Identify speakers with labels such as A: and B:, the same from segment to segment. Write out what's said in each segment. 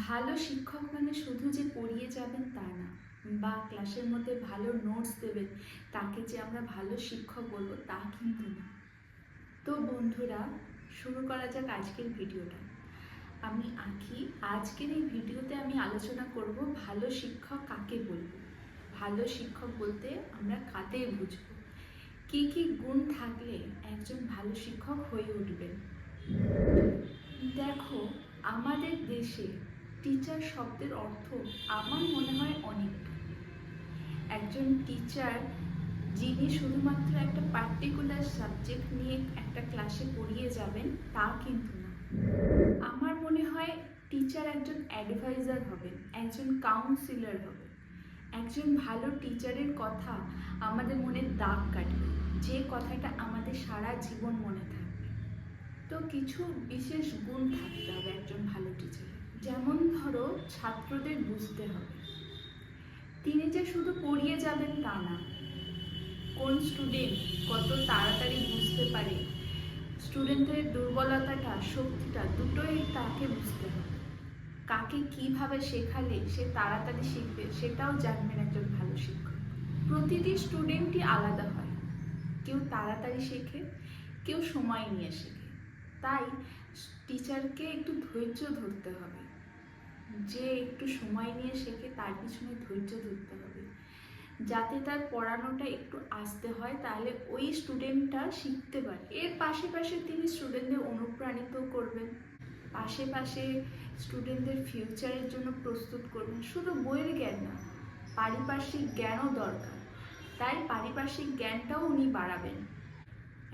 A: ভালো শিক্ষক মানে শুধু যে পড়িয়ে যাবেন তা না, বা ক্লাসের মধ্যে ভালো নোটস দেবেন তাকে যে আমরা ভালো শিক্ষক বলবো তা কিন্তু না। তো বন্ধুরা, শুরু করা যাক আজকের ভিডিওটা। আমি আঁকি। আজকের এই ভিডিওতে আমি আলোচনা করব ভালো শিক্ষক কাকে বলবো, ভালো শিক্ষক বলতে আমরা কাদের বুঝবো, কি কি গুণ থাকলে একজন ভালো শিক্ষক হয়ে উঠবেন। দেখো, আমাদের দেশে টিচার শব্দের অর্থ আমার মনে হয় অনেকটা। একজন টিচার যিনি শুধুমাত্র একটা পার্টিকুলার সাবজেক্ট নিয়ে একটা ক্লাসে পড়িয়ে যাবেন তা কিন্তু না। আমার মনে হয় টিচার একজন অ্যাডভাইজার হবেন, একজন কাউন্সিলর হবেন। একজন ভালো টিচারের কথা আমাদের মনে দাগ কাটবে, যে কথাটা আমাদের সারা জীবন মনে থাকবে। তো কিছু বিশেষ গুণ থাকতে হবে একজন ভালো টিচারের। যেমন ধরো, ছাত্রদের বুঝতে হবে। তিনি যে শুধু পড়িয়ে যাবেন তা না, কোন স্টুডেন্ট কত তাড়াতাড়ি বুঝতে পারে, স্টুডেন্টের দুর্বলতাটা শক্তিটা দুটোই তাকে বুঝতে হবে। কাকে কিভাবে শেখালে সে তাড়াতাড়ি শিখবে সেটাও জানবেন একজন ভালো শিক্ষক। প্রতিটি স্টুডেন্টই আলাদা হয়, কেউ তাড়াতাড়ি শেখে, কেউ সময় নিয়ে শেখে। তাই টিচারকে একটু ধৈর্য ধরতে হবে। যে একটু সময় নিয়ে শেখে তার পিছনে ধৈর্য ধরতে হবে, যাতে তার পড়ানোটা একটু আস্তে হয়, তাহলে ওই স্টুডেন্টটা শিখতে পারে। এর পাশে তিনি স্টুডেন্টদের অনুপ্রাণিত করবেন, পাশে স্টুডেন্টদের ফিউচারের জন্য প্রস্তুত করবেন। শুধু বইয়ের জ্ঞান না, পারিপার্শ্বিক জ্ঞানও দরকার, তাই পারিপার্শ্বিক জ্ঞানটাও উনি বাড়াবেন।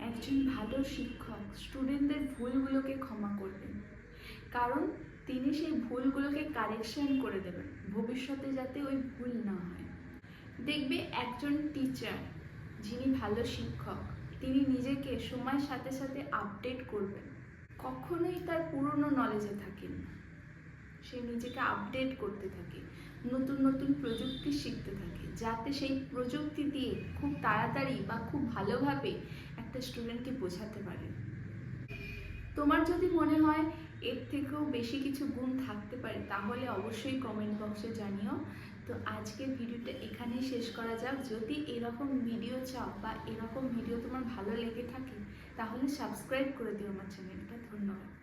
A: একজন ভালো শিক্ষক স্টুডেন্টদের ভুলগুলোকে ক্ষমা করবেন, কারণ তিনি সেই ভুলগুলোকে কারেকশন করে দেবেন ভবিষ্যতে, যাতে ওই ভুল না হয়। দেখবে একজন টিচার যিনি ভালো শিক্ষক, তিনি নিজেকে সময়ের সাথে সাথে আপডেট করবেন, কখনোই তার পুরনো নলেজে থাকেন না। সে নিজেকে আপডেট করতে থাকে, নতুন নতুন প্রযুক্তি শিখতে থাকে, যাতে সেই প্রযুক্তি দিয়ে খুব তাড়াতাড়ি বা খুব ভালোভাবে একটা স্টুডেন্টকে বোঝাতে পারে। তোমার যদি মনে হয় এর থেকেও বেশি কিছু গুণ থাকতে পারে, তাহলে অবশ্যই কমেন্ট বক্সে জানিও। তো আজকের ভিডিওটা এখানেই শেষ করা যাক। যদি এরকম ভিডিও চাও বা এরকম ভিডিও তোমার ভালো লেগে থাকে, তাহলে সাবস্ক্রাইব করে দিও আমার চ্যানেলটা। ধন্যবাদ।